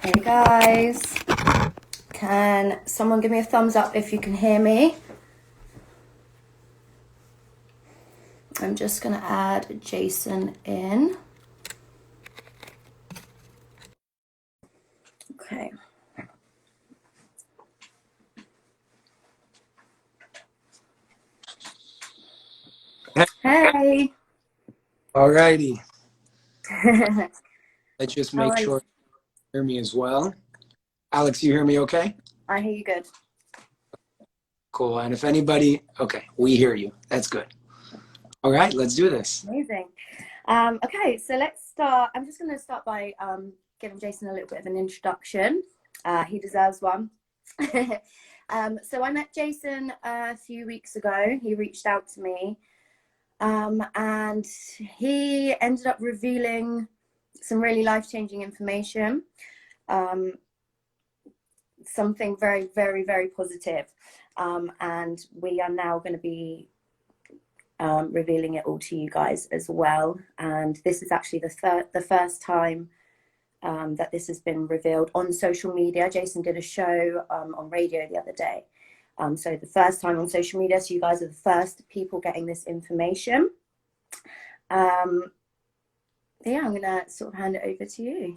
Hey guys, can someone give me a thumbs up if you can hear me? I'm just going to add Jason in. Okay. Hey. All righty. How Let's just make are you? sure you hear me as well. Alex, you hear me okay? I hear you good. Cool. And if anybody, okay, we hear you. That's good. All right, let's do this. Amazing. Okay, so let's start. I'm just going to start by giving Jason a little bit of an introduction. He deserves one. So I met Jason a few weeks ago. He reached out to me. And he ended up revealing some really life-changing information, something very, very, very positive. And we are now going to be revealing it all to you guys as well. And this is actually the first time that this has been revealed on social media. Jason did a show on radio the other day. So the first time on social media, so you guys are the first people getting this information. Yeah, I'm gonna sort of hand it over to you.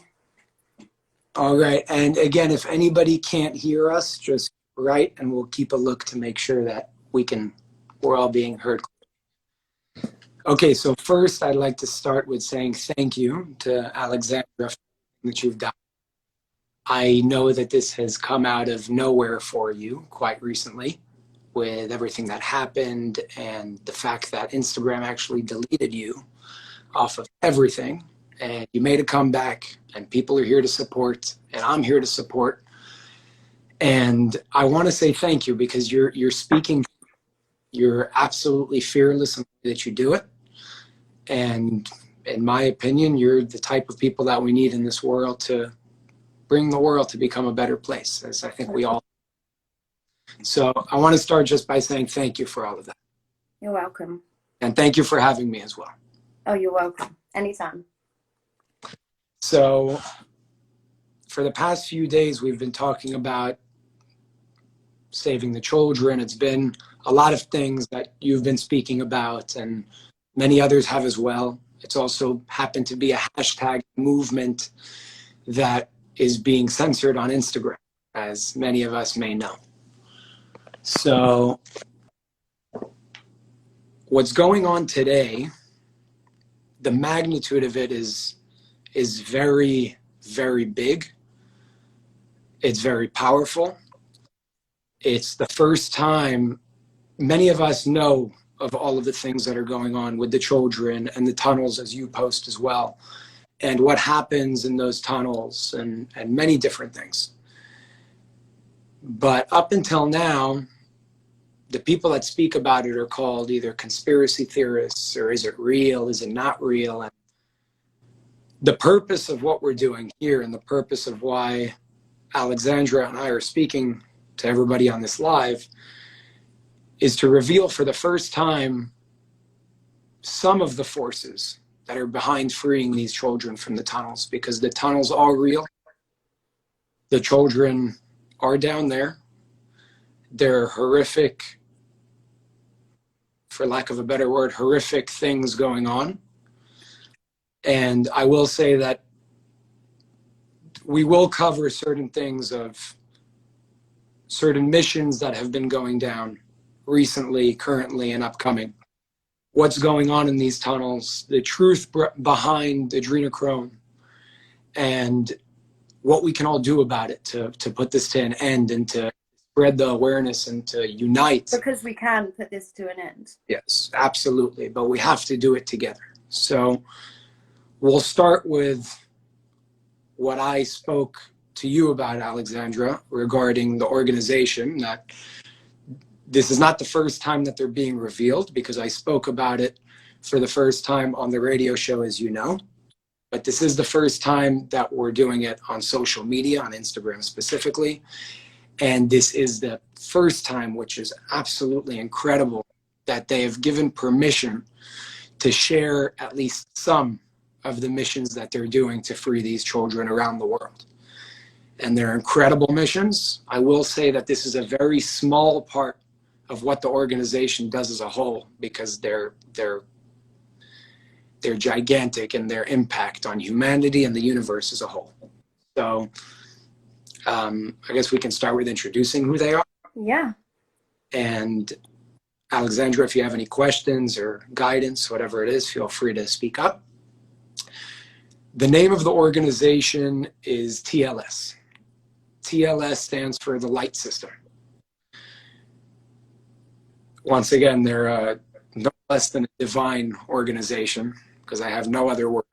All right. And again, if anybody can't hear us, just write and we'll keep a look to make sure that we're all being heard. Okay, so first I'd like to start with saying thank you to Alexandra for everything that you've done. I know that this has come out of nowhere for you quite recently with everything that happened and the fact that Instagram actually deleted you off of everything, and you made a comeback, and people are here to support, and I'm here to support. And I want to say thank you because you're speaking, you're absolutely fearless in the way that you do it. And in my opinion, you're the type of people that we need in this world to bring the world to become a better place, as I think we all. So I want to start just by saying thank you for all of that. You're welcome. And thank you for having me as well. Oh, you're welcome. Anytime. So for the past few days, we've been talking about saving the children. It's been a lot of things that you've been speaking about, and many others have as well. It's also happened to be a hashtag movement that is being censored on Instagram, as many of us may know. So what's going on today, the magnitude of it is very, very big. It's very powerful. It's the first time many of us know of all of the things that are going on with the children and the tunnels, as you post as well, and what happens in those tunnels and many different things. But up until now, the people that speak about it are called either conspiracy theorists or is it real, is it not real? And the purpose of what we're doing here and the purpose of why Alexandra and I are speaking to everybody on this live is to reveal for the first time some of the forces that are behind freeing these children from the tunnels, because the tunnels are real. The children are down there. They're horrific, for lack of a better word, horrific things going on. And I will say that we will cover certain things of certain missions that have been going down recently, currently, and upcoming. What's going on in these tunnels, the truth behind adrenochrome, and what we can all do about it to put this to an end and to spread the awareness and to unite. Because we can put this to an end. Yes, absolutely. But we have to do it together. So we'll start with what I spoke to you about, Alexandra, regarding the organization. That this is not the first time that they're being revealed, because I spoke about it for the first time on the radio show, as you know. But this is the first time that we're doing it on social media, on Instagram specifically. And this is the first time, which is absolutely incredible, that they have given permission to share at least some of the missions that they're doing to free these children around the world. and they're incredible missions. I will say that this is a very small part of what the organization does as a whole, because they're gigantic in their impact on humanity and the universe as a whole. So I guess we can start with introducing who they are. Yeah. And Alexandra, if you have any questions or guidance, whatever it is, feel free to speak up. The name of the organization is TLS. TLS stands for the Light System. Once again, they're no less than a divine organization, because I have no other word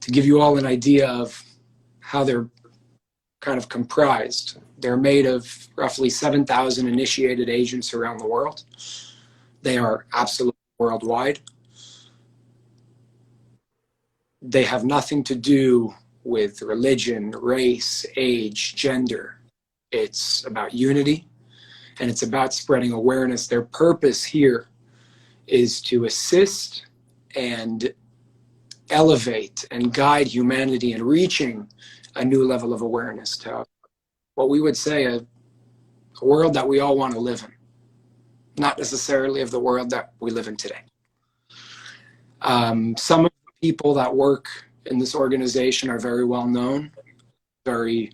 to give you all an idea of how they're kind of comprised. They're made of roughly 7,000 initiated agents around the world. They are absolutely worldwide. They have nothing to do with religion, race, age, gender. It's about unity, and it's about spreading awareness. Their purpose here is to assist and elevate and guide humanity in reaching a new level of awareness to what we would say a world that we all want to live in, not necessarily of the world that we live in today. Some of the people that work in this organization are very well known, very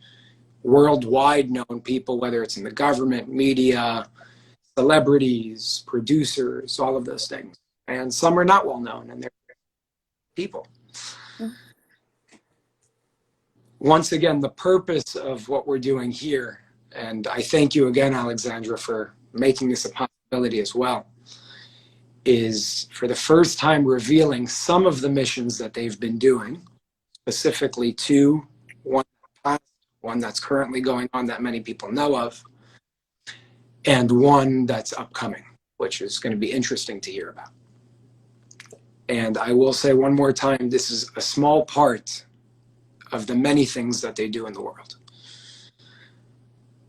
worldwide known people, whether it's in the government, media, celebrities, producers, all of those things. And some are not well known, and they're people. Once again, the purpose of what we're doing here, and I thank you again, Alexandra, for making this a possibility as well, is for the first time revealing some of the missions that they've been doing, specifically two, one that's currently going on that many people know of, and one that's upcoming, which is going to be interesting to hear about. And I will say one more time, this is a small part of the many things that they do in the world.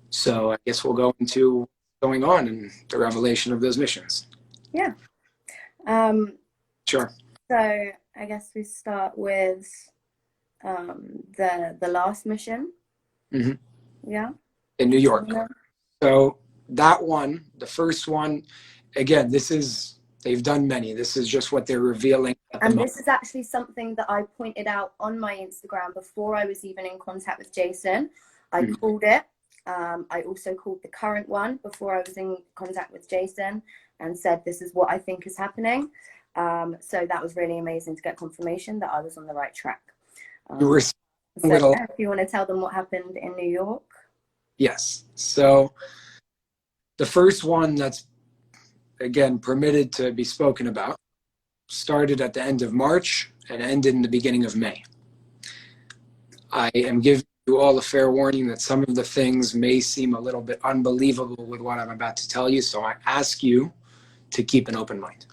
So I guess we'll go into what's going on and the revelation of those missions. Yeah. Sure. So I guess we start with the last mission. Mm-hmm. Yeah. In New York. Yeah. So that one, the first one, again, they've done many. This is just what they're revealing. And this is actually something that I pointed out on my Instagram before I was even in contact with Jason. I called it. I also called the current one before I was in contact with Jason and said, this is what I think is happening. So that was really amazing to get confirmation that I was on the right track. So if you want to tell them what happened in New York. Yes. So the first one that's, again, permitted to be spoken about started at the end of March and ended in the beginning of May. I am giving you all a fair warning that some of the things may seem a little bit unbelievable with what I'm about to tell you, so I ask you to keep an open mind.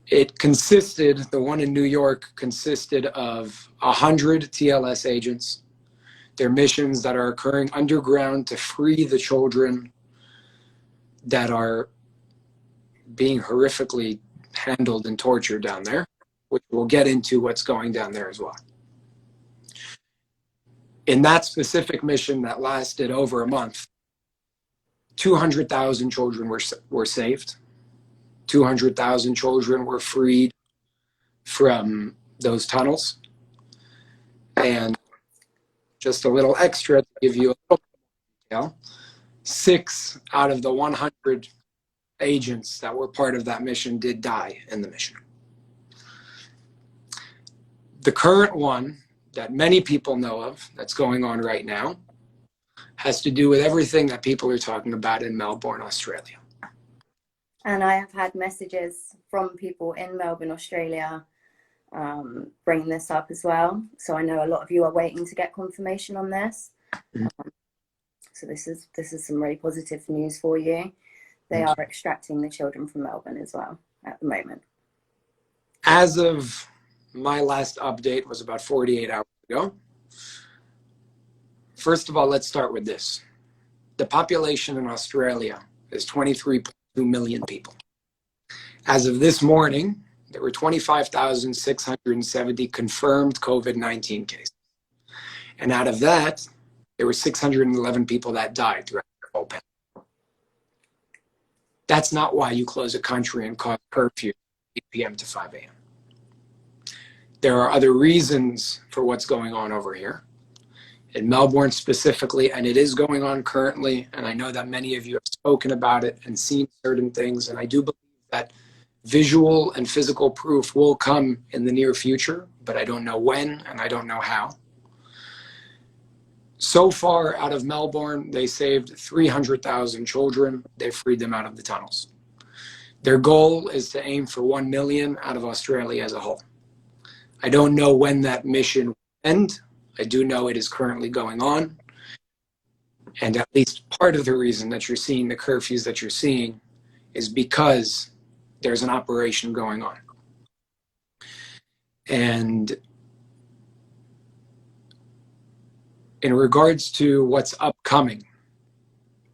The one in New York consisted of 100 TLS agents, their missions that are occurring underground to free the children that are being horrifically handled and tortured down there, which we'll get into what's going down there as well. In that specific mission that lasted over a month, 200,000 children were saved. 200,000 children were freed from those tunnels. And just a little extra to give you a little detail, 6 out of the 100 agents that were part of that mission did die in the mission. The current one that many people know of that's going on right now has to do with everything that people are talking about in Melbourne, Australia. And I have had messages from people in Melbourne, Australia, bringing this up as well. So I know a lot of you are waiting to get confirmation on this. So this is some really positive news for you. They are extracting the children from Melbourne as well at the moment. As of my last update was about 48 hours ago. First of all, let's start with this. The population in Australia is 23.2 million people. As of this morning, there were 25,670 confirmed COVID-19 cases. And out of that, there were 611 people that died throughout the whole pandemic. That's not why you close a country and cause curfew 8 p.m. to 5 a.m. There are other reasons for what's going on over here. In Melbourne specifically, and it is going on currently, and I know that many of you have spoken about it and seen certain things, and I do believe that visual and physical proof will come in the near future, but I don't know when and I don't know how. So far out of Melbourne, they saved 300,000 children. They freed them out of the tunnels. Their goal is to aim for 1 million out of Australia as a whole. I don't know when that mission will end. I do know it is currently going on. And at least part of the reason that you're seeing the curfews that you're seeing is because there's an operation going on. And in regards to what's upcoming,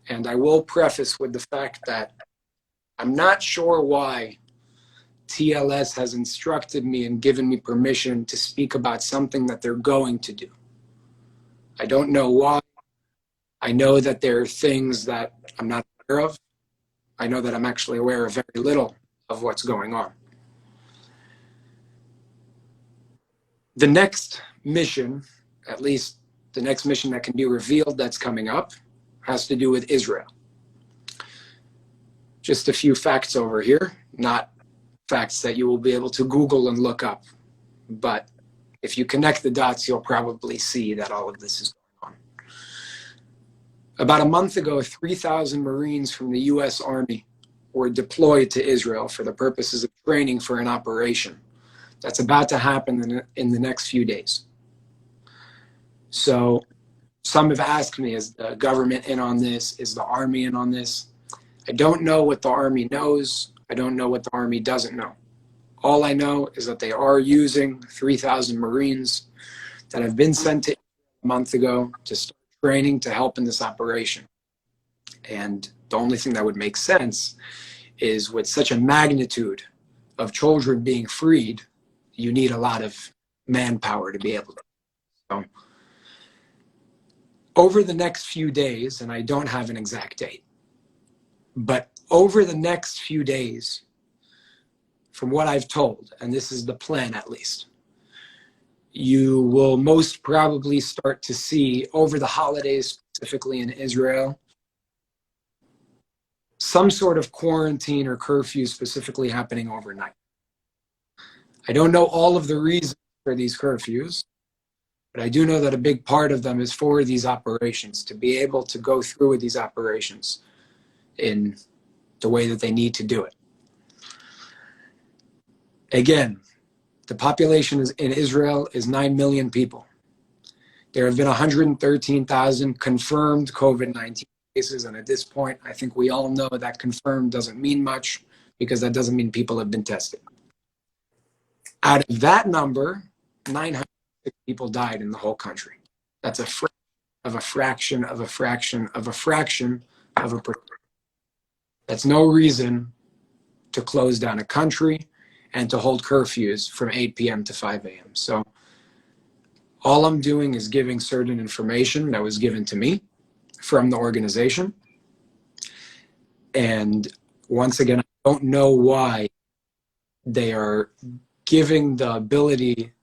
and I will preface with the fact that I'm not sure why TLS has instructed me and given me permission to speak about something that they're going to do. I don't know why. I know that there are things that I'm not aware of. I know that I'm actually aware of very little of what's going on. The next mission, at least the next mission that can be revealed that's coming up, has to do with Israel. Just a few facts over here, not facts that you will be able to Google and look up. But if you connect the dots, you'll probably see that all of this is going on. About a month ago, 3,000 Marines from the U.S. Army were deployed to Israel for the purposes of training for an operation that's about to happen in the next few days. So some have asked me, is the government in on this? Is the Army in on this? I don't know what the Army knows. I don't know what the Army doesn't know. All I know is that they are using 3,000 Marines that have been sent to a month ago to start training to help in this operation. And the only thing that would make sense is with such a magnitude of children being freed, you need a lot of manpower to be able to. So, over the next few days, and I don't have an exact date, but over the next few days, from what I've told, and this is the plan at least, you will most probably start to see over the holidays, specifically in Israel, some sort of quarantine or curfew specifically happening overnight. I don't know all of the reasons for these curfews, but I do know that a big part of them is for these operations, to be able to go through with these operations in the way that they need to do it. Again, the population in Israel is 9 million people. There have been 113,000 confirmed COVID-19 cases, and at this point, I think we all know that confirmed doesn't mean much because that doesn't mean people have been tested. Out of that number, 900 people died in the whole country. That's a fraction of a fraction of a fraction of a fraction of a percent. That's no reason to close down a country and to hold curfews from 8 p.m. to 5 a.m. So all I'm doing is giving certain information that was given to me from the organization. And once again, I don't know why they are giving the ability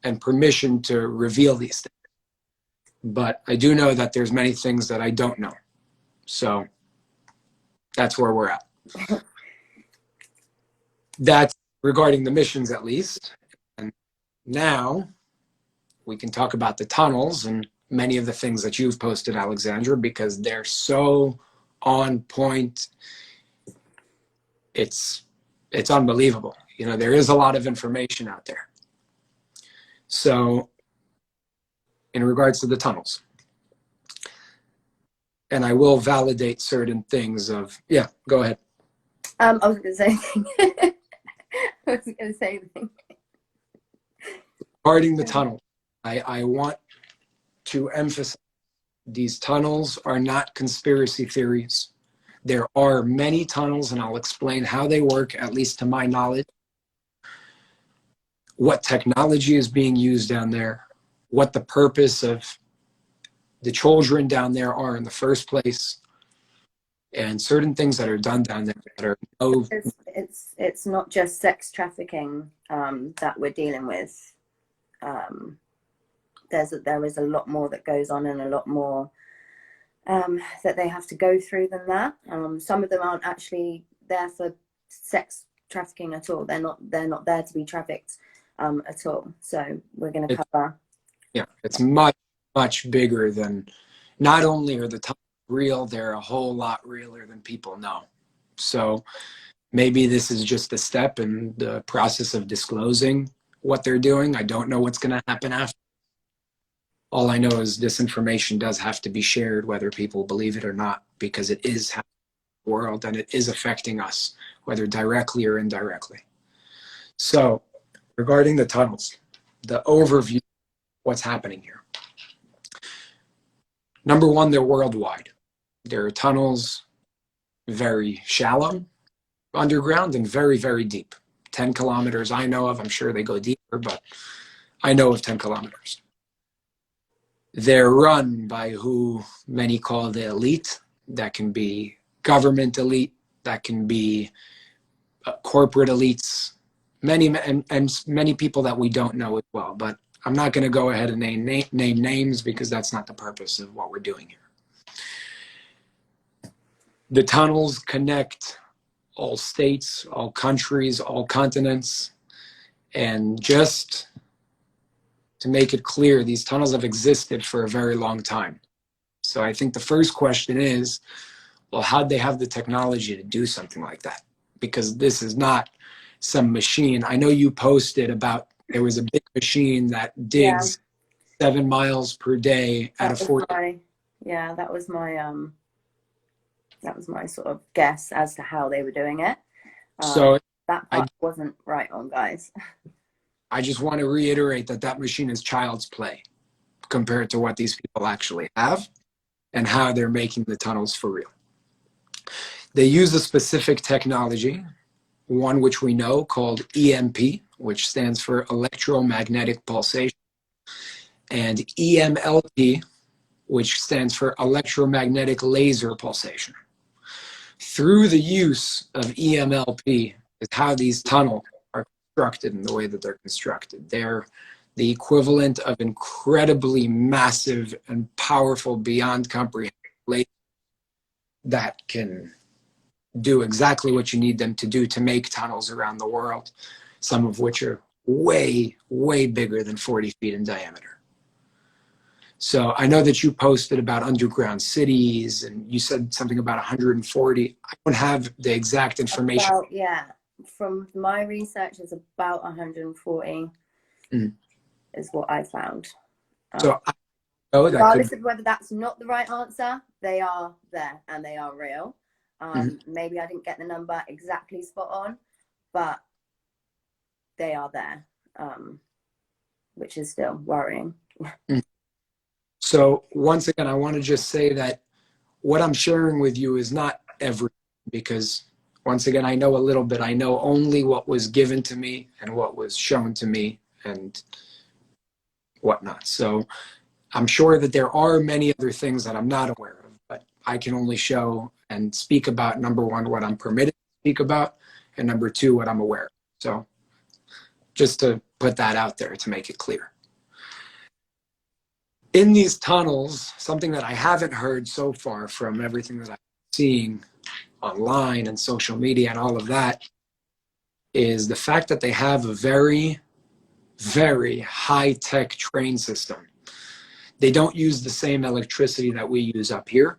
and permission to reveal these things. But I do know that there's many things that I don't know. So that's where we're at. That's regarding the missions, at least. And now we can talk about the tunnels and many of the things that you've posted, Alexandra, because they're so on point. It's unbelievable. You know, there is a lot of information out there. So in regards to the tunnels, and I will validate certain things of, yeah, go ahead. I was going to say anything. I was going to say anything. Regarding the tunnel, I want to emphasize these tunnels are not conspiracy theories. There are many tunnels, and I'll explain how they work, at least to my knowledge. what technology is being used down there, what the purpose of the children down there are in the first place, and certain things that are done down there that are It's not just sex trafficking that we're dealing with. There is a lot more that goes on, and a lot more that they have to go through than that. Some of them aren't actually there for sex trafficking at all. They're not there to be trafficked at all. So we're going to cover. Yeah, it's much bigger than. Not only are the tunnels real, they're a whole lot realer than people know. So maybe this is just a step in the process of disclosing what they're doing. I don't know what's going to happen after. All I know is this information does have to be shared, whether people believe it or not, because it is happening in the world and it is affecting us, whether directly or indirectly. So regarding the tunnels, the overview of what's happening here. Number one, they're worldwide. There are tunnels very shallow underground and very, very deep. 10 kilometers I know of. I'm sure they go deeper, but I know of 10 kilometers. They're run by who many call the elite. That can be government elite. That can be corporate elites. Many people that we don't know as well. But I'm not going to go ahead and name names because that's not the purpose of what we're doing here. The tunnels connect all states, all countries, all continents. And just to make it clear, these tunnels have existed for a very long time. So I think the first question is, well, how'd they have the technology to do something like that? Because this is not some machine. I know you posted about there was a big machine that digs 7 miles per day at a 40. That was my sort of guess as to how they were doing it. So that part wasn't right on, guys. I just want to reiterate that machine is child's play compared to what these people actually have and how they're making the tunnels for real. They use a specific technology, one which we know called EMP, which stands for electromagnetic pulsation, and EMLP, which stands for electromagnetic laser pulsation. Through the use of EMLP is how these tunnels are constructed in the way that they're constructed. They're the equivalent of incredibly massive and powerful, beyond comprehension lasers that can do exactly what you need them to do to make tunnels around the world, some of which are way, way bigger than 40 feet in diameter. So I know that you posted about underground cities and you said something about 140. I don't have the exact information. From my research, it's about 140 is what I found. So I know that regardless of whether that's not the right answer, they are there and they are real. Maybe I didn't get the number exactly spot on, but they are there, which is still worrying. So once again, I want to just say that what I'm sharing with you is not everything, because once again, I know a little bit. I know only what was given to me and what was shown to me and whatnot. So I'm sure that there are many other things that I'm not aware of, but I can only show and speak about, number one, what I'm permitted to speak about, and number two, what I'm aware of. So just to put that out there to make it clear. In these tunnels, something that I haven't heard so far from everything that I'm seeing online and social media and all of that is the fact that they have a very, very high-tech train system. They don't use the same electricity that we use up here.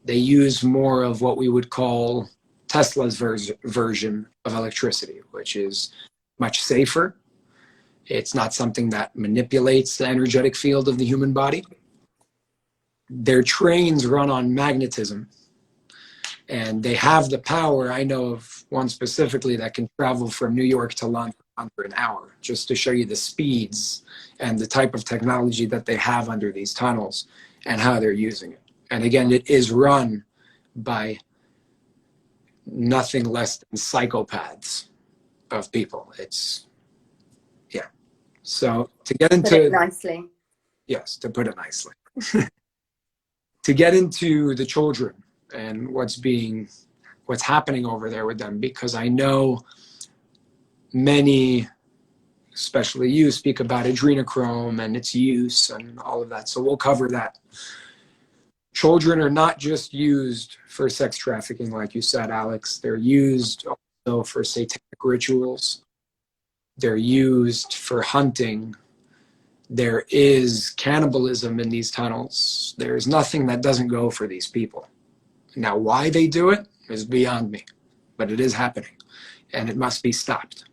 They use more of what we would call Tesla's version of electricity, which is much safer. It's not something that manipulates the energetic field of the human body. Their trains run on magnetism, and they have the power. I know of one specifically that can travel from New York to London under an hour, just to show you the speeds and the type of technology that they have under these tunnels and how they're using it. And again, it is run by nothing less than psychopaths of people. It's, yeah. So to get Put it into, nicely. yes, to put it nicely, to get into the children and what's happening over there with them, because I know many, especially you, speak about adrenochrome and its use and all of that. So we'll cover that. Children are not just used for sex trafficking, like you said, Alex. They're used also for satanic rituals. They're used for hunting. There is cannibalism in these tunnels. There's nothing that doesn't go for these people. Now, why they do it is beyond me, but it is happening, and it must be stopped.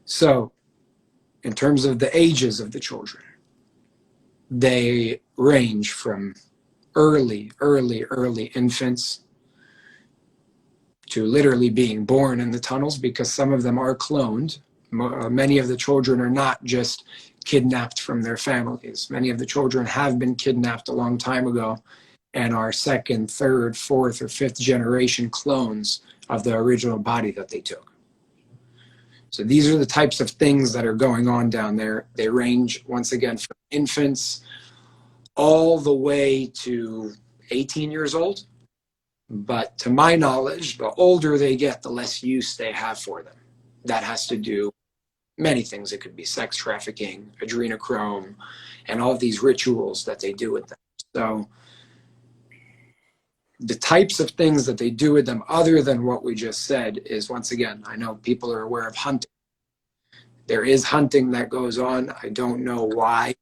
So, in terms of the ages of the children, they range from early infants to literally being born in the tunnels, because some of them are cloned. Many of the children are not just kidnapped from their families. Many of the children have been kidnapped a long time ago and are second, third, fourth, or fifth generation clones of the original body that they took. So these are the types of things that are going on down there. They range, once again, from infants all the way to 18 years old. But to my knowledge, the older they get, the less use they have for them. That has to do many things. It could be sex trafficking, adrenochrome, and all of these rituals that they do with them. So the types of things that they do with them, other than what we just said, is, once again, I know people are aware of hunting. There is hunting that goes on. I don't know why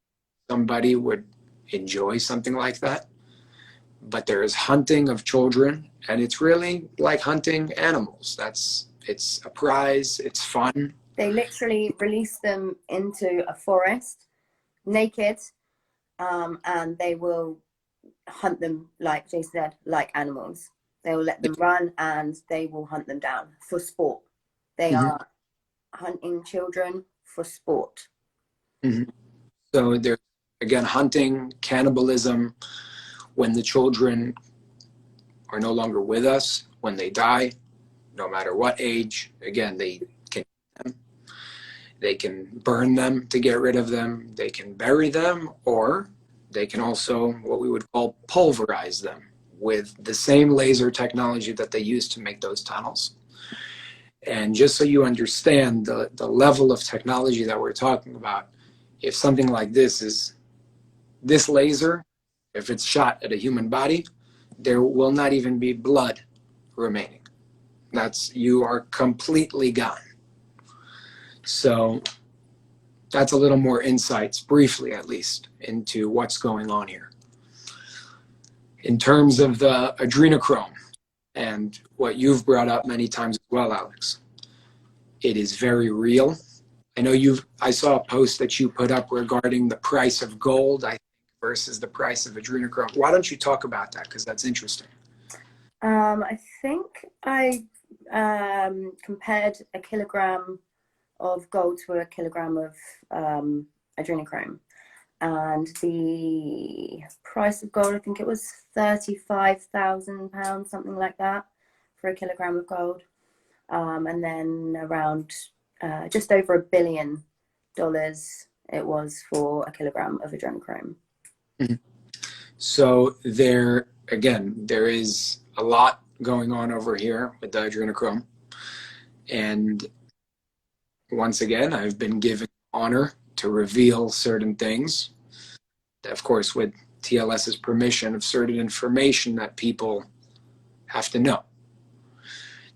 somebody would enjoy something like that, but there is hunting of children, and it's really like hunting animals. It's a prize. It's fun. They literally release them into a forest naked, and they will hunt them, like Jason said, like animals. They will let them run and they will hunt them down for sport. They are hunting children for sport. So there's, again, hunting, cannibalism, when the children are no longer with us, when they die, no matter what age. Again, they can burn them to get rid of them. They can bury them, or they can also, what we would call, pulverize them with the same laser technology that they use to make those tunnels. And just so you understand the level of technology that we're talking about, if something like this is, this laser, if it's shot at a human body, there will not even be blood remaining. You are completely gone. So that's a little more insights, briefly at least, into what's going on here. In terms of the adrenochrome, and what you've brought up many times as well, Alex, it is very real. I know I saw a post that you put up regarding the price of gold, I think, versus the price of adrenochrome. Why don't you talk about that? Because that's interesting. I think I compared a kilogram of gold to a kilogram of adrenochrome, and the price of gold, I think it was £35,000, something like that, for a kilogram of gold, and then around just over $1 billion it was for a kilogram of adrenochrome. So there is a lot going on over here with the adrenochrome, and once again, I've been given honor to reveal certain things, of course, with TLS's permission, of certain information that people have to know.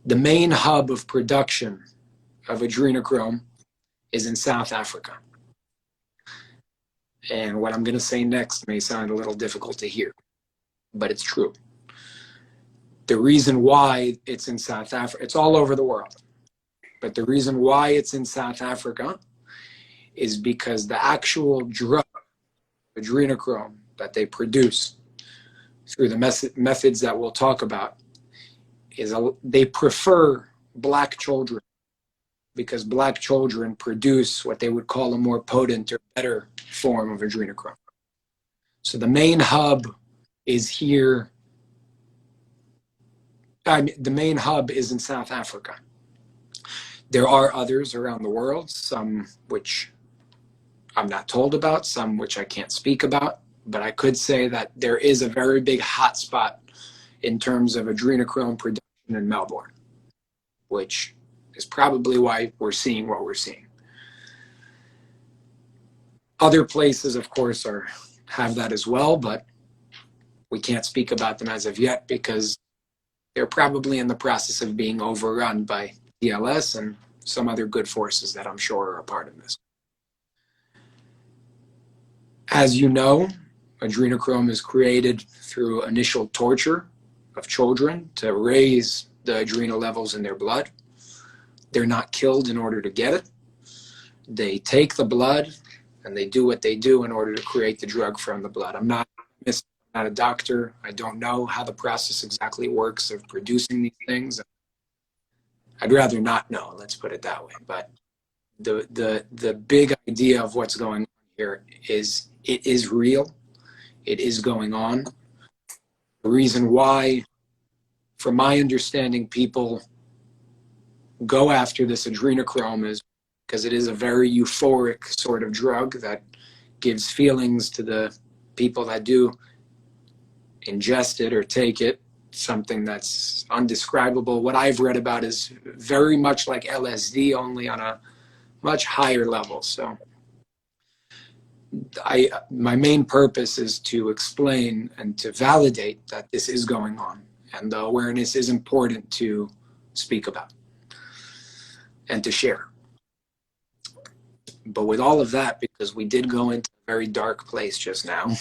The main hub of production of adrenochrome is in South Africa. And what I'm going to say next may sound a little difficult to hear, but it's true. The reason why it's in South Africa, it's all over the world, but the reason why it's in South Africa is because the actual drug, adrenochrome, that they produce through the methods that we'll talk about, they prefer black children, because black children produce what they would call a more potent or better form of adrenochrome. So the main hub is here. The main hub is in South Africa. There are others around the world, some which I'm not told about, some which I can't speak about, but I could say that there is a very big hotspot in terms of adrenochrome production in Melbourne, which is probably why we're seeing what we're seeing. Other places, of course, have that as well, but we can't speak about them as of yet because they're probably in the process of being overrun by TLS and some other good forces that I'm sure are a part of this. As you know, adrenochrome is created through initial torture of children to raise the adrenal levels in their blood. They're not killed in order to get it. They take the blood and they do what they do in order to create the drug from the blood. I'm not a doctor. I don't know how the process exactly works of producing these things. I'd rather not know, let's put it that way. But the big idea of what's going on here is it is real. It is going on. The reason why, from my understanding, people go after this adrenochrome is because it is a very euphoric sort of drug that gives feelings to the people that do ingest it or take it, something that's undescribable. What I've read about is very much like LSD, only on a much higher level. So my main purpose is to explain and to validate that this is going on, and the awareness is important to speak about and to share. But with all of that, because we did go into a very dark place just now,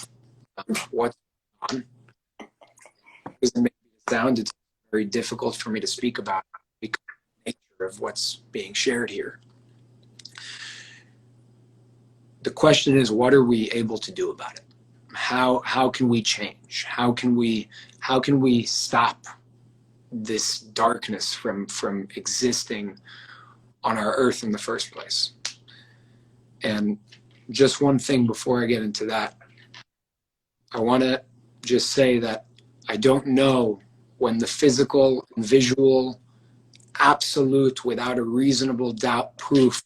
what's going on? Because it makes it sound, it's very difficult for me to speak about because of the nature of what's being shared here. The question is, what are we able to do about it? How can we change? How can we stop this darkness from existing on our earth in the first place? And just one thing before I get into that, I want to just say that I don't know when the physical and visual, absolute, without a reasonable doubt proof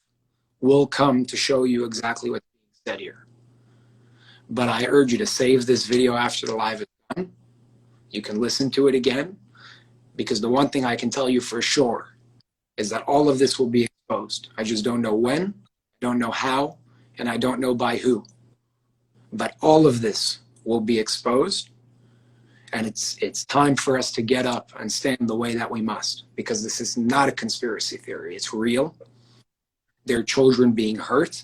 will come to show you exactly what's being said here. But I urge you to save this video after the live is done. You can listen to it again, because the one thing I can tell you for sure is that all of this will be exposed. I just don't know when, I don't know how, and I don't know by who. But all of this will be exposed, and it's time for us to get up and stand the way that we must, because this is not a conspiracy theory. It's real. There are children being hurt.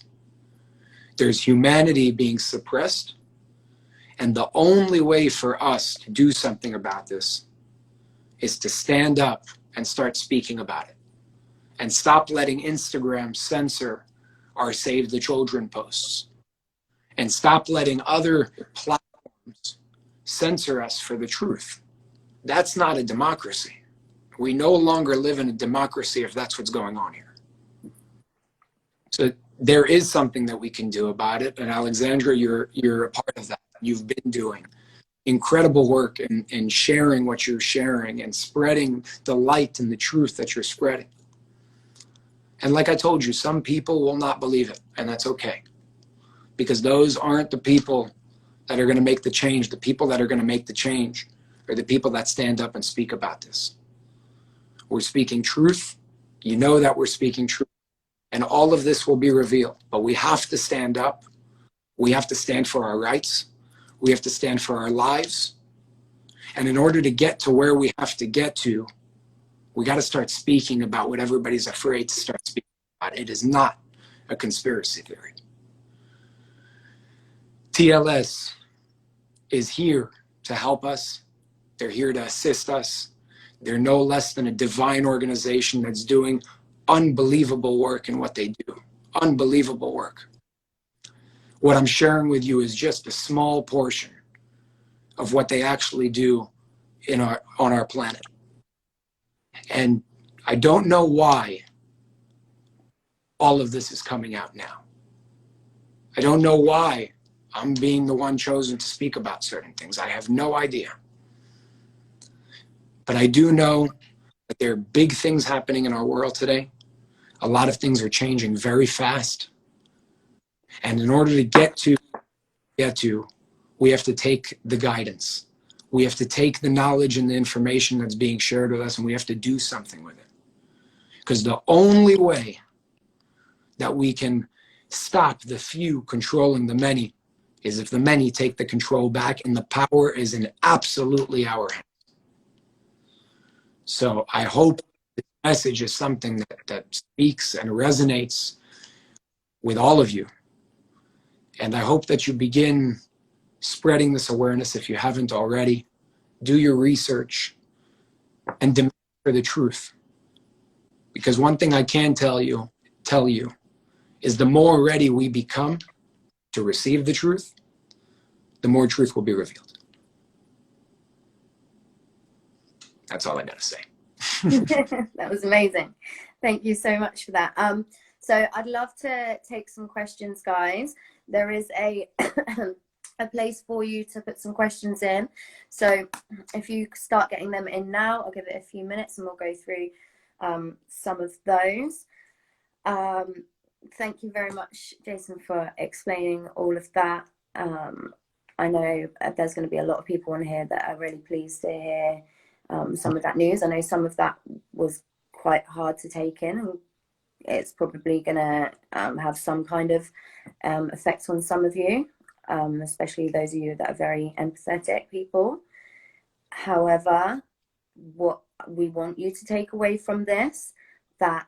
There's humanity being suppressed. And the only way for us to do something about this is to stand up and start speaking about it. And stop letting Instagram censor our Save the Children posts. And stop letting other platforms censor us for the truth. That's not a democracy. We no longer live in a democracy if that's what's going on here. So there is something that we can do about it. And Alexandra, you're a part of that. You've been doing incredible work in sharing what you're sharing and spreading the light and the truth that you're spreading. And like I told you, some people will not believe it, and that's okay. Because those aren't the people that are going to make the change. The people that are going to make the change are the people that stand up and speak about this. We're speaking truth. You know that we're speaking truth. And all of this will be revealed. But we have to stand up. We have to stand for our rights. We have to stand for our lives. And in order to get to where we have to get to, we got to start speaking about what everybody's afraid to start speaking about. It is not a conspiracy theory. TLS is here to help us. They're here to assist us. They're no less than a divine organization that's doing unbelievable work in what they do. Unbelievable work. What I'm sharing with you is just a small portion of what they actually do on our planet. And I don't know why all of this is coming out now. I don't know why I'm being the one chosen to speak about certain things. I have no idea. But I do know that there are big things happening in our world today. A lot of things are changing very fast. And in order to get to, we have to take the guidance. We have to take the knowledge and the information that's being shared with us, and we have to do something with it. Because the only way that we can stop the few controlling the many is if the many take the control back, and the power is in absolutely our hands. So I hope this message is something that speaks and resonates with all of you. And I hope that you begin spreading this awareness if you haven't already. Do your research and demand for the truth. Because one thing I can tell you is the more ready we become to receive the truth, the more truth will be revealed. That's all I gotta say. That was amazing. Thank you so much for that. So I'd love to take some questions, guys. There is a a place for you to put some questions in. So if you start getting them in now, I'll give it a few minutes and we'll go through some of those. Thank you very much, Jason, for explaining all of that. I know there's going to be a lot of people on here that are really pleased to hear some of that news. I know some of that was quite hard to take in, and it's probably going to have some kind of effect on some of you, especially those of you that are very empathetic people. However, what we want you to take away from this, that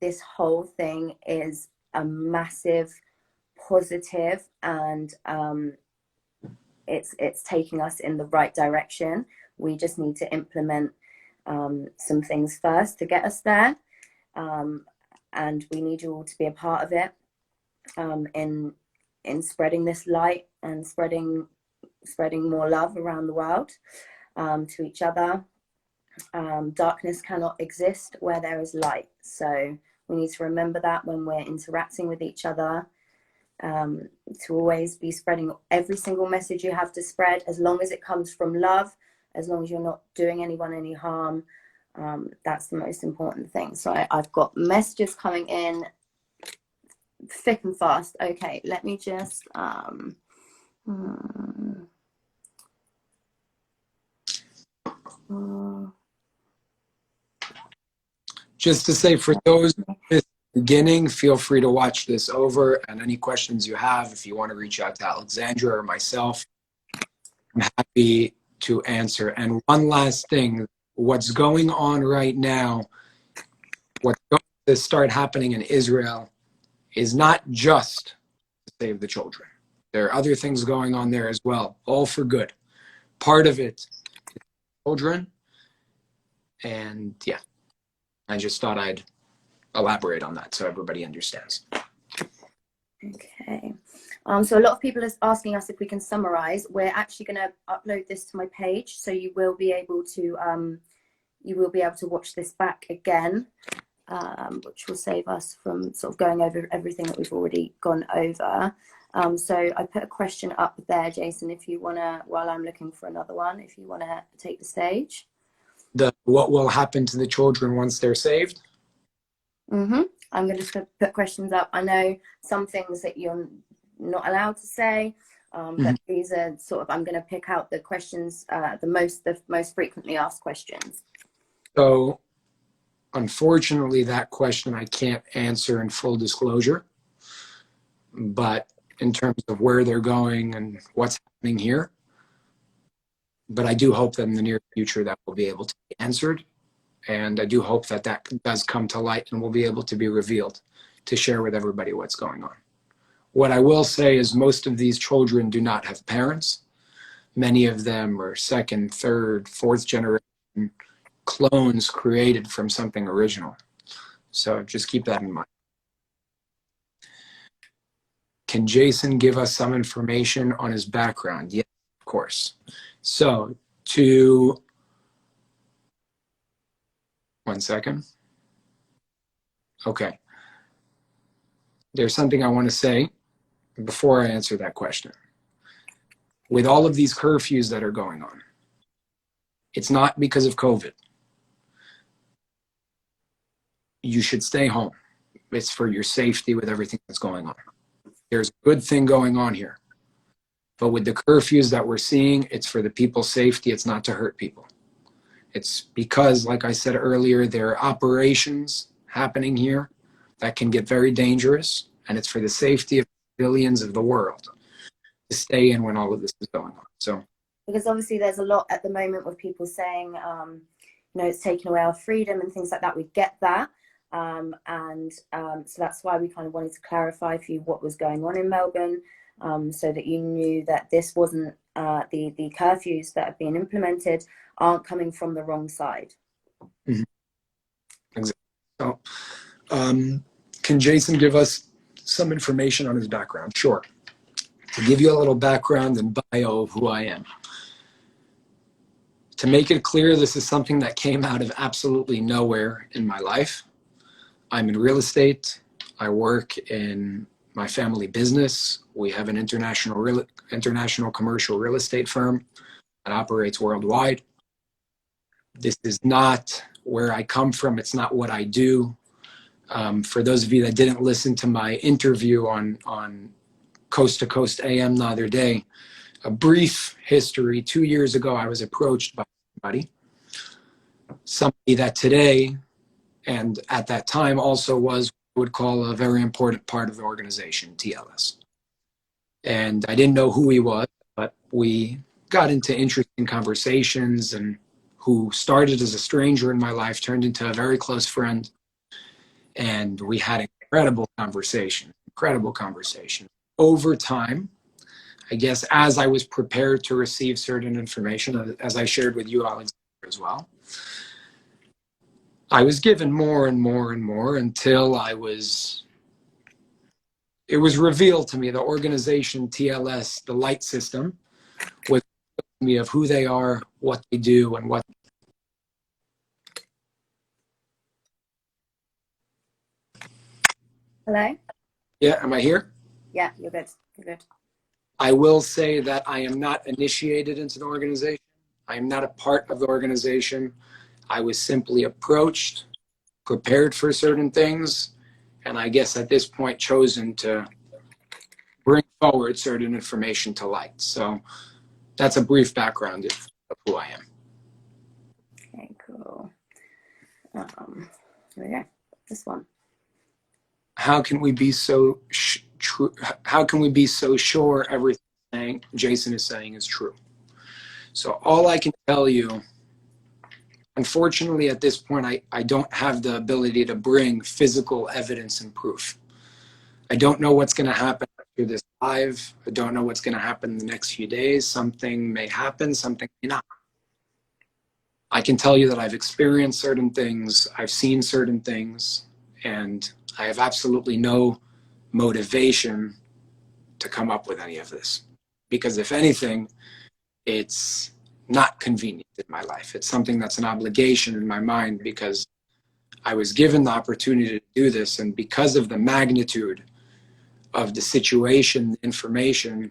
this whole thing is a massive positive, and it's taking us in the right direction. We just need to implement some things first to get us there, and we need you all to be a part of it, in spreading this light and spreading more love around the world, to each other. Darkness cannot exist where there is light, so we need to remember that when we're interacting with each other, to always be spreading every single message you have to spread, as long as it comes from love, as long as you're not doing anyone any harm. That's the most important thing. So I've got messages coming in thick and fast. Okay, let me just Just to say, for those just beginning, feel free to watch this over, and any questions you have, if you want to reach out to Alexandra or myself, I'm happy to answer. And one last thing, what's going on right now, what's going to start happening in Israel is not just to save the children. There are other things going on there as well, all for good. Part of it is children, and yeah, I just thought I'd elaborate on that so everybody understands. Okay. So a lot of people are asking us if we can summarize. We're actually going to upload this to my page, so you will be able to watch this back again, which will save us from sort of going over everything that we've already gone over. So I put a question up there, Jason, if you want to, while I'm looking for another one, if you want to take the stage. What will happen to the children once they're saved? I'm going to put questions up. I know some things that you're not allowed to say, but these are sort of, I'm going to pick out the questions, the most frequently asked questions. So unfortunately, that question I can't answer in full disclosure, but in terms of where they're going and what's happening here. But I do hope that in the near future that will be able to be answered. And I do hope that that does come to light and will be able to be revealed to share with everybody what's going on. What I will say is most of these children do not have parents. Many of them are second, third, fourth generation clones created from something original. So just keep that in mind. Can Jason give us some information on his background? Yes, of course. So one second. Okay. There's something I want to say before I answer that question. With all of these curfews that are going on, it's not because of COVID. You should stay home. It's for your safety with everything that's going on. There's a good thing going on here. But with the curfews that we're seeing, it's for the people's safety. It's not to hurt people. It's because, like I said earlier, there are operations happening here that can get very dangerous, and it's for the safety of billions of the world to stay in when all of this is going on. So, because obviously there's a lot at the moment with people saying, it's taking away our freedom and things like that. We get that. So that's why we kind of wanted to clarify for you what was going on in Melbourne, so that you knew that this wasn't the curfews that have been implemented aren't coming from the wrong side. Mm-hmm. Exactly. So, can Jason give us some information on his background? Sure. To give you a little background and bio of who I am. To make it clear, this is something that came out of absolutely nowhere in my life. I'm in real estate. I work in my family business. We have an international commercial real estate firm that operates worldwide. This is not where I come from. It's not what I do. For those of you that didn't listen to my interview on Coast to Coast AM the other day, a brief history. 2 years ago, I was approached by somebody that today and at that time also was what I would call a very important part of the organization, TLS. And I didn't know who he was, but we got into interesting conversations, and who started as a stranger in my life turned into a very close friend. And we had incredible conversation. Over time, I guess, as I was prepared to receive certain information, as I shared with you, Alexander, as well, I was given more and more and more until it was revealed to me the organization TLS, the light system, was me of who they are, what they do, and what. Hello? Yeah, am I here? Yeah, you're good. You're good. I will say that I am not initiated into the organization. I am not a part of the organization. I was simply approached, prepared for certain things, and I guess at this point chosen to bring forward certain information to light. So that's a brief background of who I am. Okay, cool. Here we go. This one. How can we be so how can we be so sure everything Jason is saying is true? So all I can tell you, unfortunately at this point, I don't have the ability to bring physical evidence and proof. I don't know what's going to happen after this live. I don't know what's going to happen in the next few days. Something may happen, something may not. I can tell you that I've experienced certain things, I've seen certain things, and I have absolutely no motivation to come up with any of this. Because if anything, it's not convenient in my life. It's something that's an obligation in my mind because I was given the opportunity to do this, and because of the magnitude of the situation, the information,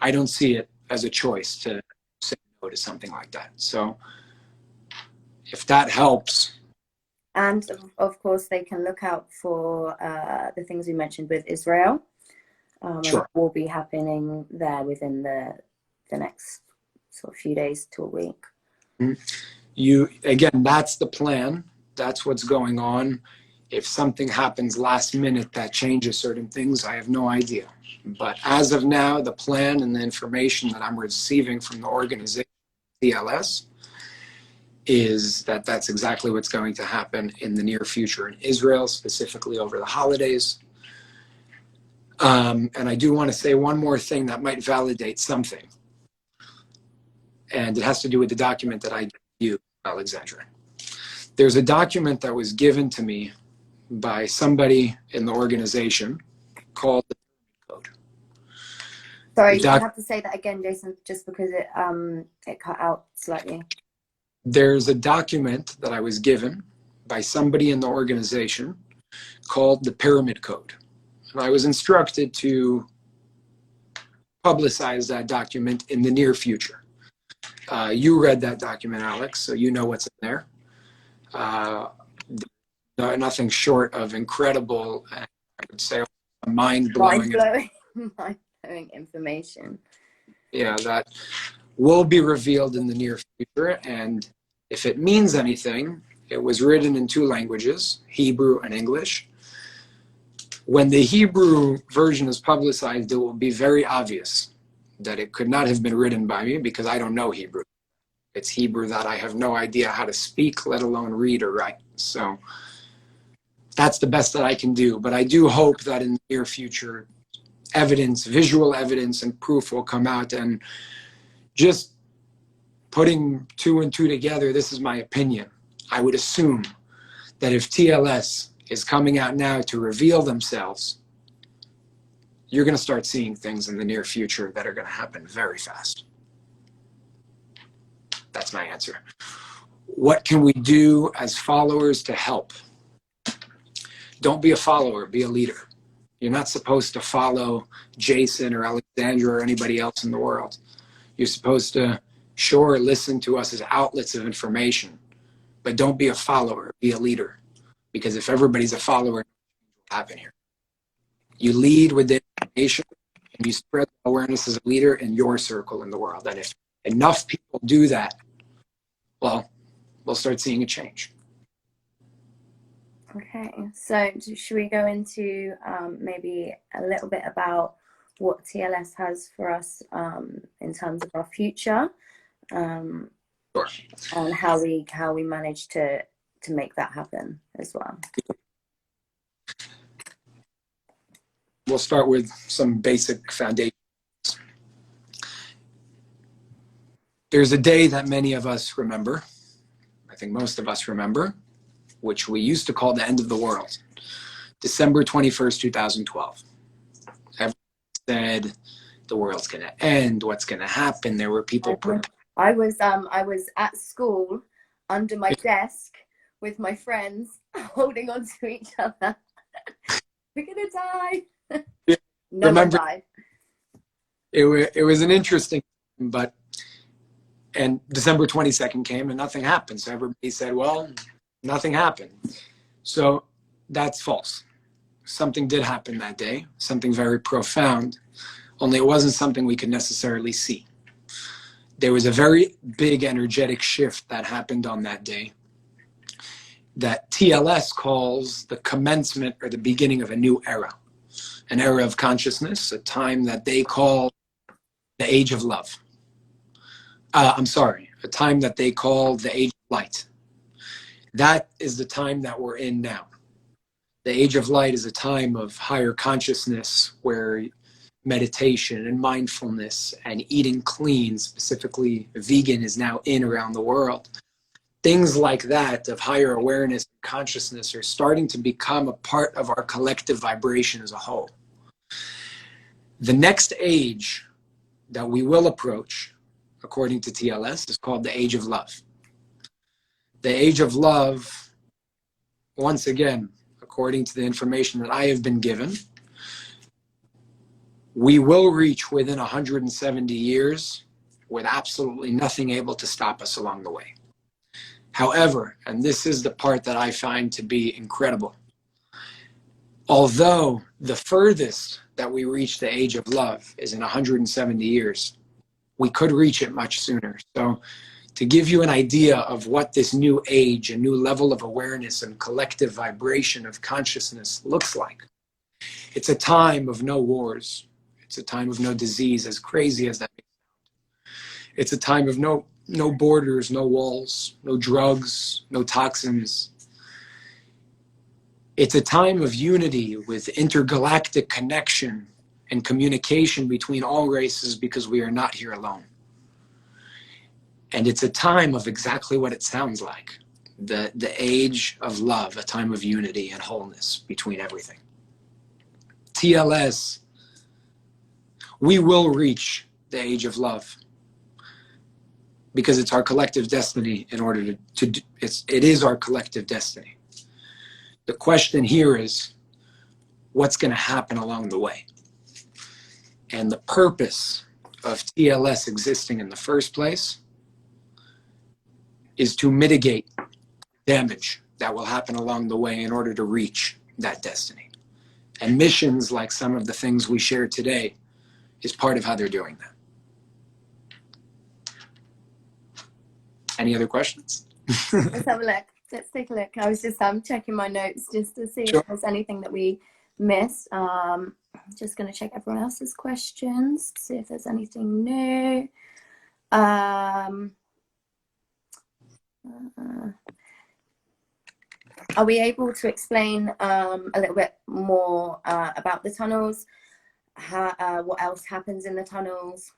I don't see it as a choice to say no to something like that. So if that helps. And of course, they can look out for the things we mentioned with Israel. Sure. Will be happening there within the next sort of few days to a week. Again, that's the plan. That's what's going on. If something happens last minute that changes certain things, I have no idea. But as of now, the plan and the information that I'm receiving from the organization, TLS, is that that's exactly what's going to happen in the near future in Israel, specifically over the holidays. And I do want to say one more thing that might validate something. And it has to do with the document that I gave you, Alexandra. There's a document that was given to me by somebody in the organization called the Code. Sorry, you have to say that again, Jason, just because it cut out slightly. There's a document that I was given by somebody in the organization called the Pyramid Code. And I was instructed to publicize that document in the near future. You read that document, Alex, so you know what's in there. nothing short of incredible, and I would say Mind mind-blowing. blowing, mind blowing information. Yeah, that will be revealed in the near future. And if it means anything, it was written in two languages, Hebrew and English. When the Hebrew version is publicized, it will be very obvious that it could not have been written by me because I don't know Hebrew. It's Hebrew that I have no idea how to speak, let alone read or write. So that's the best that I can do. But I do hope that in the near future, evidence, visual evidence and proof will come out. And just putting two and two together, this is my opinion. I would assume that if TLS is coming out now to reveal themselves, you're going to start seeing things in the near future that are going to happen very fast. That's my answer. What can we do as followers to help? Don't be a follower, be a leader. You're not supposed to follow Jason or Alexandra or anybody else in the world. You're supposed to, sure, listen to us as outlets of information, but don't be a follower, be a leader. Because if everybody's a follower, what will happen here? You lead with the information and you spread awareness as a leader in your circle in the world. And if enough people do that, well, we'll start seeing a change. Okay, so should we go into maybe a little bit about what TLS has for us in terms of our future, Sure. and how we manage to make that happen as well? We'll start with some basic foundations. There's a day that many of us remember, I think most of us remember, which we used to call the end of the world, December 21st, 2012. Everyone said the world's going to end, what's going to happen. There were people. I was at school under my desk with my friends holding on to each other. We're going to die. Yeah. No one died. It was an interesting, and December 22nd came and nothing happened. So everybody said, well, nothing happened. So that's false. Something did happen that day, something very profound, only it wasn't something we could necessarily see. There was a very big energetic shift that happened on that day that TLS calls the commencement or the beginning of a new era, an era of consciousness, a time that they call the age of love. A time that they call the age of light. That is the time that we're in now. The age of light is a time of higher consciousness where meditation and mindfulness and eating clean, specifically vegan, is now in around the world. Things like that of higher awareness and consciousness are starting to become a part of our collective vibration as a whole. The next age that we will approach, according to TLS, is called the age of love. The age of love, once again, according to the information that I have been given, we will reach within 170 years with absolutely nothing able to stop us along the way. However, and this is the part that I find to be incredible, although the furthest that we reach the age of love is in 170 years, we could reach it much sooner. So to give you an idea of what this new age, a new level of awareness and collective vibration of consciousness looks like, it's a time of no wars. It's a time of no disease, as crazy as that may sound. It's a time of no borders, no walls, no drugs, no toxins. It's a time of unity with intergalactic connection and communication between all races, because we are not here alone. And it's a time of exactly what it sounds like, the age of love, a time of unity and wholeness between everything. TLS, we will reach the age of love because it's our collective destiny. In order it is our collective destiny. The question here is, what's going to happen along the way? And the purpose of TLS existing in the first place is to mitigate damage that will happen along the way in order to reach that destiny. And missions, like some of the things we shared today, is part of how they're doing that. Any other questions? Let's have a look. Let's take a look. I was just checking my notes just to see Sure. if there's anything that we missed. Just going to check everyone else's questions, see if there's anything new. Are we able to explain a little bit more about the tunnels? What else happens in the tunnels?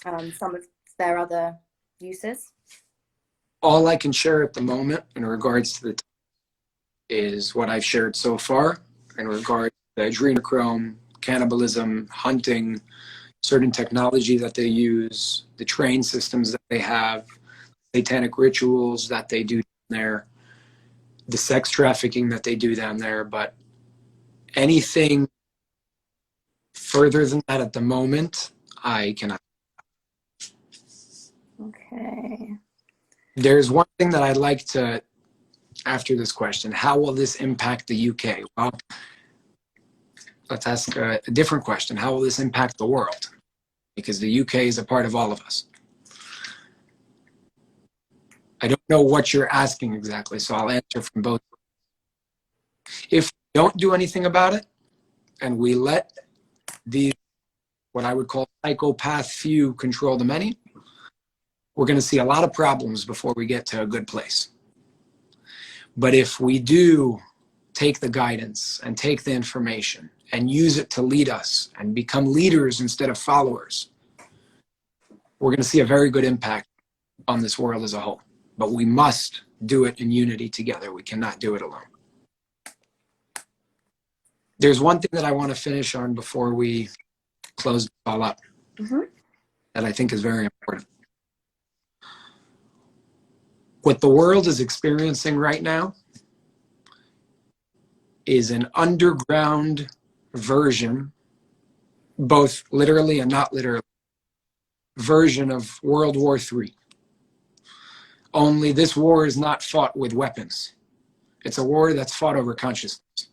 Some of their other uses? All I can share at the moment in regards to the is what I've shared so far in regards to adrenochrome, cannibalism, hunting, certain technology that they use, the train systems that they have, satanic rituals that they do down there, the sex trafficking that they do down there. But anything further than that at the moment, I cannot. Okay. There's one thing that I'd like to, after this question, how will this impact the UK? Well, let's ask a different question. How will this impact the world? Because the UK is a part of all of us. I don't know what you're asking exactly, so I'll answer from both. If we don't do anything about it, and we let the, what I would call psychopath few control the many, we're going to see a lot of problems before we get to a good place. But if we do take the guidance and take the information and use it to lead us and become leaders instead of followers, we're going to see a very good impact on this world as a whole. But we must do it in unity together. We cannot do it alone. There's one thing that I want to finish on before we close it all up that I think is very important. What the world is experiencing right now is an underground version, both literally and not literally, version of World War III. Only this war is not fought with weapons. It's a war that's fought over consciousness.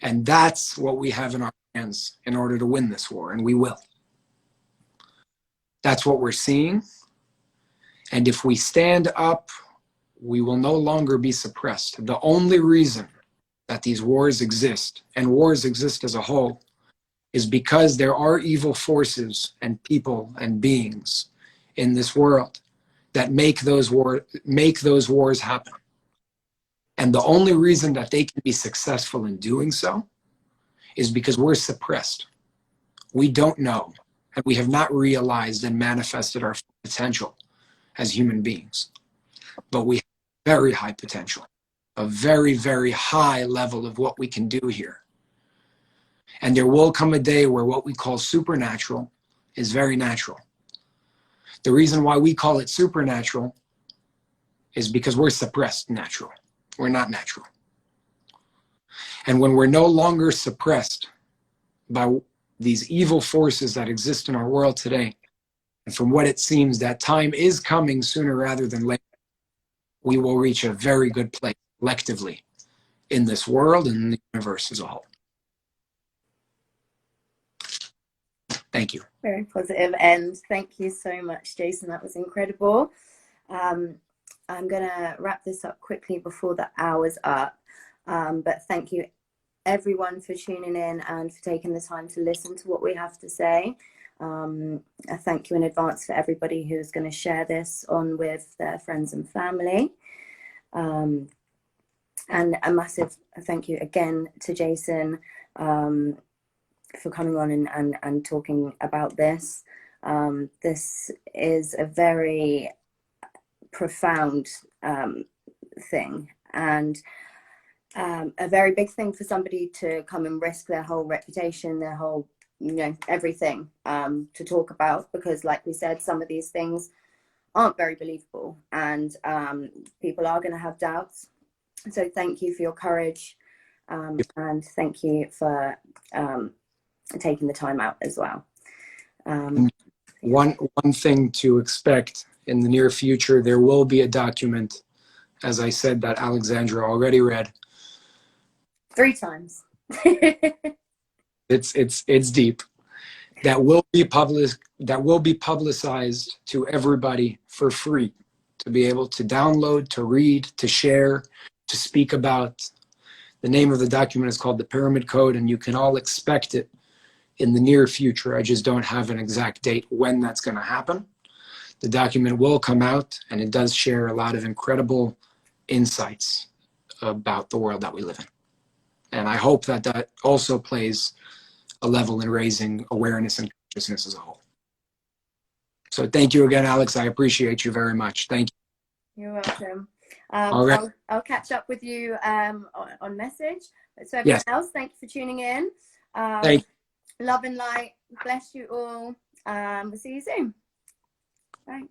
And that's what we have in our hands in order to win this war, and we will. That's what we're seeing. And if we stand up, we will no longer be suppressed. The only reason that these wars exist, and wars exist as a whole, is because there are evil forces and people and beings in this world that make those wars happen. And the only reason that they can be successful in doing so is because we're suppressed. We don't know, and we have not realized and manifested our potential as human beings. But we have very high potential, a very, very high level of what we can do here. And there will come a day where what we call supernatural is very natural. The reason why we call it supernatural is because we're suppressed natural. We're not natural. And when we're no longer suppressed by these evil forces that exist in our world today, and from what it seems that time is coming sooner rather than later, we will reach a very good place collectively in this world and in the universe as a whole. Thank you. Very positive end. Thank you so much, Jason. That was incredible. I'm going to wrap this up quickly before the hour's up. But thank you, everyone, for tuning in and for taking the time to listen to what we have to say. I thank you in advance for everybody who's going to share this on with their friends and family. And a massive thank you again to Jason for coming on and talking about this. This is a very profound thing, and a very big thing for somebody to come and risk their whole reputation, their whole, everything to talk about, because like we said, some of these things aren't very believable, and people are going to have doubts. So thank you for your courage, and thank you for taking the time out as well. One thing to expect in the near future, there will be a document as I said, that Alexandra already read. 3 times. It's deep. That will be publicized to everybody for free, to be able to download, to read, to share, to speak about. The name of the document is called the Pyramid Code, and you can all expect it in the near future. I just don't have an exact date when that's going to happen. The document will come out, and it does share a lot of incredible insights about the world that we live in. And I hope that that also plays a level in raising awareness and consciousness as a whole. So thank you again, Alex. I appreciate you very much. Thank you. You're welcome. All right. I'll catch up with you on message. So everyone else, thank you for tuning in. Thank you. Love and light. Bless you all. We'll see you soon. Bye.